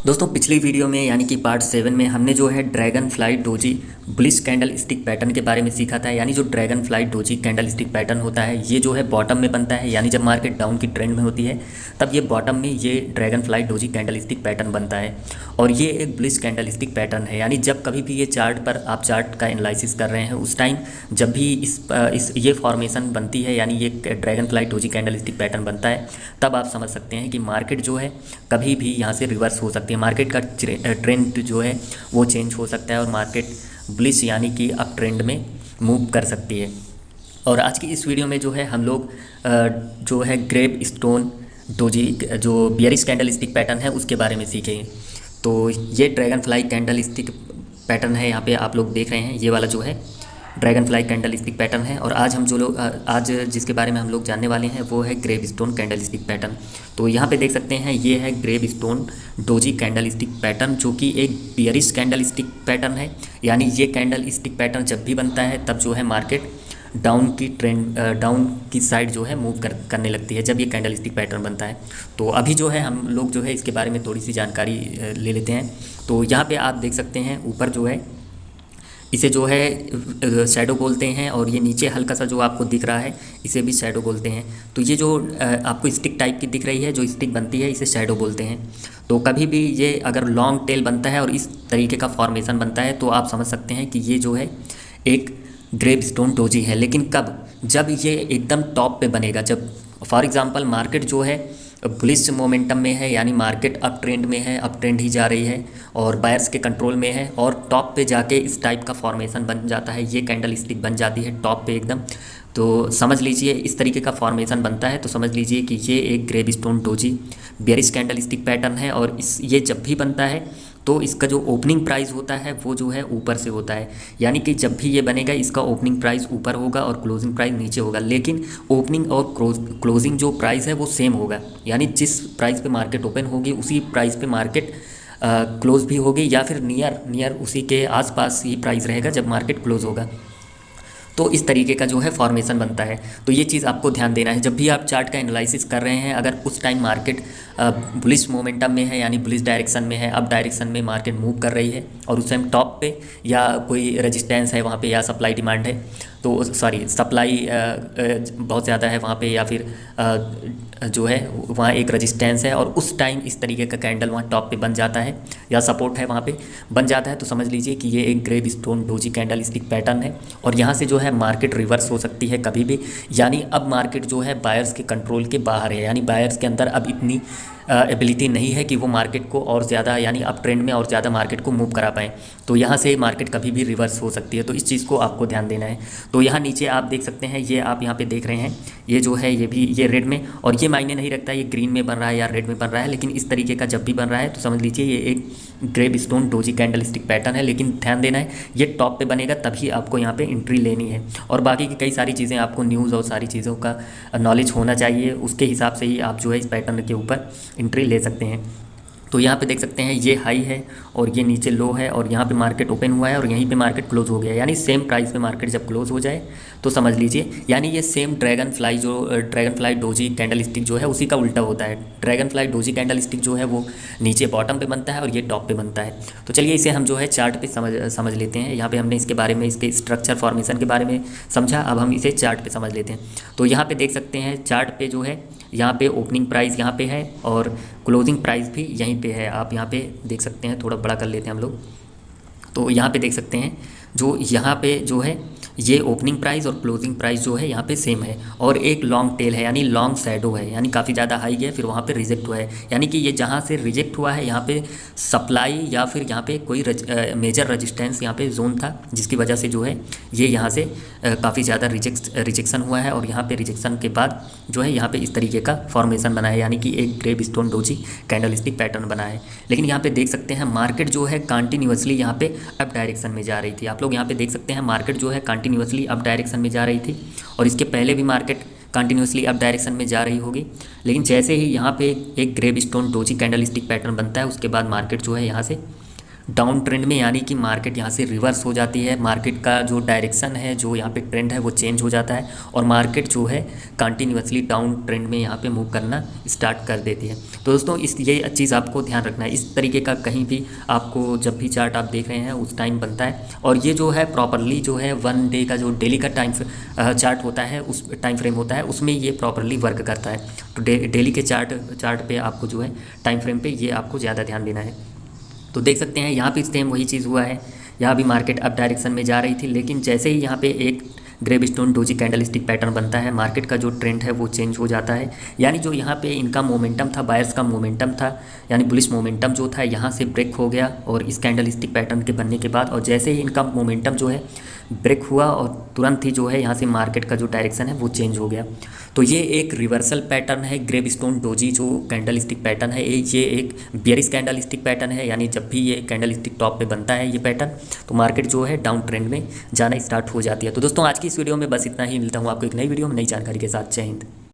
दोस्तों पिछली वीडियो में यानी कि पार्ट 7 में हमने जो है dragon fly doji bullish candle stick pattern के बारे में सीखा था। यानी जो dragon fly doji candlestick pattern होता है ये जो है बॉटम में बनता है, यानी जब मार्केट डाउन की ट्रेंड में होती है तब ये बॉटम में ये dragon fly doji candlestick pattern बनता है। और ये एक बुलिश कैंडल स्टिक पैटर्न है, यानी जब कभी भी ये चार्ट पर आप चार्ट का एनालिसिस कर रहे हैं उस टाइम जब भी इस ये फॉर्मेशन बनती है, यानी ये dragon fly doji candlestick pattern बनता है, तब आप समझ सकते हैं कि मार्केट जो है कभी भी यहाँ से रिवर्स हो सकती है। मार्केट का ट्रेंड जो है वो चेंज हो सकता है और मार्केट बुलिश यानी कि अप ट्रेंड में मूव कर सकती है। और आज की इस वीडियो में जो है हम लोग जो है ग्रेप स्टोन डोजी जो बियरिश कैंडल स्टिक पैटर्न है उसके बारे में सीखेंगे। तो ये dragon fly candle stick pattern है, यहाँ पे आप लोग देख रहे हैं ये वाला जो है dragon fly candle stick pattern है। और आज जिसके बारे में हम लोग जानने वाले हैं वो है gravestone candlestick pattern. तो यहाँ पे देख सकते हैं ये है gravestone doji candlestick pattern, जो कि एक बियरिश कैंडल स्टिक पैटर्न है। यानी ये कैंडल स्टिक पैटर्न जब भी बनता है तब जो है मार्केट डाउन की साइड जो है मूव करने लगती है जब ये कैंडल स्टिक पैटर्न बनता है। तो अभी जो है हम लोग जो है इसके बारे में थोड़ी सी जानकारी ले लेते हैं। तो यहाँ पे आप देख सकते हैं ऊपर जो है इसे जो है शैडो बोलते हैं, और ये नीचे हल्का सा जो आपको दिख रहा है इसे भी शैडो बोलते हैं। तो ये जो आपको स्टिक टाइप की दिख रही है, जो स्टिक बनती है, इसे शैडो बोलते हैं। तो कभी भी ये अगर लॉन्ग टेल बनता है और इस तरीके का फॉर्मेशन बनता है तो आप समझ सकते हैं कि ये जो है एक ग्रेप स्टोन डोजी है। लेकिन कब? जब ये एकदम टॉप पे बनेगा, जब फॉर एग्जांपल मार्केट जो है बुलिश मोमेंटम में है, यानी मार्केट अप ट्रेंड में है, अप ट्रेंड ही जा रही है और बायर्स के कंट्रोल में है, और टॉप पे जाके इस टाइप का फॉर्मेशन बन जाता है, ये कैंडल स्टिक बन जाती है टॉप पे एकदम। तो समझ लीजिए इस तरीके का फॉर्मेशन बनता है, तो समझ लीजिए कि ये एक gravestone doji bearish candlestick pattern है। और ये जब भी बनता है तो इसका जो ओपनिंग प्राइस होता है वो जो है ऊपर से होता है, यानी कि जब भी ये बनेगा इसका ओपनिंग प्राइस ऊपर होगा और क्लोजिंग प्राइस नीचे होगा। लेकिन ओपनिंग और क्लोजिंग जो प्राइस है वो सेम होगा, यानी जिस प्राइस पे मार्केट ओपन होगी उसी प्राइस पे मार्केट क्लोज भी होगी, या फिर नियर उसी के आसपास ही प्राइस रहेगा जब मार्केट क्लोज होगा। तो इस तरीके का जो है फॉर्मेशन बनता है। तो ये चीज़ आपको ध्यान देना है जब भी आप चार्ट का एनालिसिस कर रहे हैं। अगर उस टाइम मार्केट बुलिश मोमेंटम में है, यानी बुलिश डायरेक्शन में है, अप डायरेक्शन में मार्केट मूव कर रही है, और उस टाइम टॉप पे या कोई रेजिस्टेंस है वहाँ पे, या सप्लाई डिमांड है, तो सॉरी सप्लाई बहुत ज़्यादा है वहाँ पे, या फिर जो है वहाँ एक रेजिस्टेंस है, और उस टाइम इस तरीके का कैंडल वहाँ टॉप पे बन जाता है या सपोर्ट है वहाँ पे बन जाता है, तो समझ लीजिए कि ये एक gravestone doji candlestick pattern है। और यहाँ से जो है मार्केट रिवर्स हो सकती है कभी भी, यानी अब मार्केट जो है बायर्स के कंट्रोल के बाहर है, यानी बायर्स के अंदर अब इतनी एबिलिटी नहीं है कि वो मार्केट को और ज़्यादा, यानी अप ट्रेंड में और ज़्यादा मार्केट को मूव करा पाएँ। तो यहाँ से मार्केट कभी भी रिवर्स हो सकती है, तो इस चीज़ को आपको ध्यान देना है। तो यहाँ नीचे आप देख सकते हैं, ये आप यहाँ पे देख रहे हैं, ये जो है ये भी ये रेड में, और ये मायने नहीं रखता ये ग्रीन में बन रहा है या रेड में बन रहा है, लेकिन इस तरीके का जब भी बन रहा है तो समझ लीजिए ये एक gravestone doji candlestick pattern है। लेकिन ध्यान देना है ये टॉप पे बनेगा तभी आपको यहाँ पे एंट्री लेनी है, और बाकी की कई सारी चीज़ें आपको न्यूज़ और सारी चीज़ों का नॉलेज होना चाहिए, उसके हिसाब से ही आप जो है इस पैटर्न के ऊपर एंट्री ले सकते हैं। तो यहाँ पे देख सकते हैं ये हाई है और ये नीचे लो है, और यहाँ पे मार्केट ओपन हुआ है और यहीं पे मार्केट क्लोज हो गया, यानी सेम प्राइस पे मार्केट जब क्लोज हो जाए तो समझ लीजिए, यानी ये same dragon fly doji candle stick जो है उसी का उल्टा होता है। Dragon fly doji candle stick जो है वो नीचे बॉटम पे बनता है और ये टॉप पे बनता है। तो चलिए इसे हम जो है चार्ट पे समझ लेते हैं। यहाँ पे हमने इसके बारे में, इसके स्ट्रक्चर फॉर्मेशन के बारे में समझा, अब हम इसे चार्ट पे समझ लेते हैं। तो यहाँ पे देख सकते हैं चार्ट पे जो है यहाँ पे ओपनिंग प्राइस यहाँ पे है और क्लोजिंग प्राइस भी यहीं पे है। आप यहाँ पे देख सकते हैं, थोड़ा बड़ा कर लेते हैं हम लोग। तो यहाँ पे देख सकते हैं जो यहाँ पे जो है ये ओपनिंग प्राइस और क्लोजिंग प्राइस जो है यहाँ पे सेम है, और एक लॉन्ग टेल है यानी लॉन्ग शैडो है, यानी काफ़ी ज़्यादा हाई है, फिर वहाँ पे रिजेक्ट हुआ है, यानी कि ये जहाँ से रिजेक्ट हुआ है यहाँ पे सप्लाई या फिर यहाँ पे कोई मेजर रजिस्टेंस यहाँ पे जोन था, जिसकी वजह से जो है ये यहाँ से काफ़ी ज़्यादा रिजेक्शन हुआ है, और यहाँ पे रिजेक्शन के बाद जो है यहाँ पे इस तरीके का फॉर्मेशन बना है, यानी कि एक gravestone doji candlestick pattern बना है। लेकिन यहाँ पे देख सकते हैं मार्केट जो है कंटिन्यूसली यहाँ पे अप डायरेक्शन में जा रही थी। आप लोग यहाँ पे देख सकते हैं मार्केट जो है कंटिन्यूसली अप डायरेक्शन में जा रही थी, और इसके पहले भी मार्केट कंटिन्यूसली अप डायरेक्शन में जा रही होगी। लेकिन जैसे ही यहाँ पे एक gravestone doji candlestick pattern बनता है उसके बाद मार्केट जो है यहाँ से डाउन ट्रेंड में, यानी कि मार्केट यहाँ से रिवर्स हो जाती है, मार्केट का जो डायरेक्शन है, जो यहाँ पे ट्रेंड है वो चेंज हो जाता है और मार्केट जो है कंटिन्यूअसली डाउन ट्रेंड में यहाँ पे मूव करना स्टार्ट कर देती है। तो दोस्तों ये चीज़ आपको ध्यान रखना है, इस तरीके का कहीं भी आपको जब भी चार्ट आप देख रहे हैं उस टाइम बनता है। और ये जो है प्रॉपरली जो है 1 डे का जो डेली का टाइम चार्ट होता है, उस टाइम फ्रेम होता है, उसमें ये प्रॉपरली वर्क करता है। तो डेली के चार्ट पे आपको जो है टाइम फ्रेम पे ये आपको ज़्यादा ध्यान देना है। तो देख सकते हैं यहाँ पे सेम वही चीज़ हुआ है, यहाँ भी मार्केट अप डायरेक्शन में जा रही थी, लेकिन जैसे ही यहाँ पे एक ग्रेवस्टोन डोजी कैंडलस्टिक पैटर्न बनता है, मार्केट का जो ट्रेंड है वो चेंज हो जाता है। यानी जो यहाँ पे इनका मोमेंटम था, बायर्स का मोमेंटम था, यानी बुलिश मोमेंटम जो था यहाँ से ब्रेक हो गया और इस कैंडलस्टिक पैटर्न के बनने के बाद, और जैसे ही इनका मोमेंटम जो है ब्रेक हुआ और तुरंत ही जो है यहाँ से मार्केट का जो डायरेक्शन है वो चेंज हो गया। तो ये एक रिवर्सल पैटर्न है, ग्रेवस्टोन डोजी जो कैंडलस्टिक पैटर्न है, ये एक बियरिश कैंडलस्टिक पैटर्न है। यानी जब भी ये कैंडलस्टिक टॉप पे बनता है ये पैटर्न, तो मार्केट जो है डाउन ट्रेंड में जाना स्टार्ट हो जाती है। तो दोस्तों आज की इस वीडियो में बस इतना ही, मिलता हूँ आपको एक नई वीडियो में नई जानकारी के साथ। जय हिंद।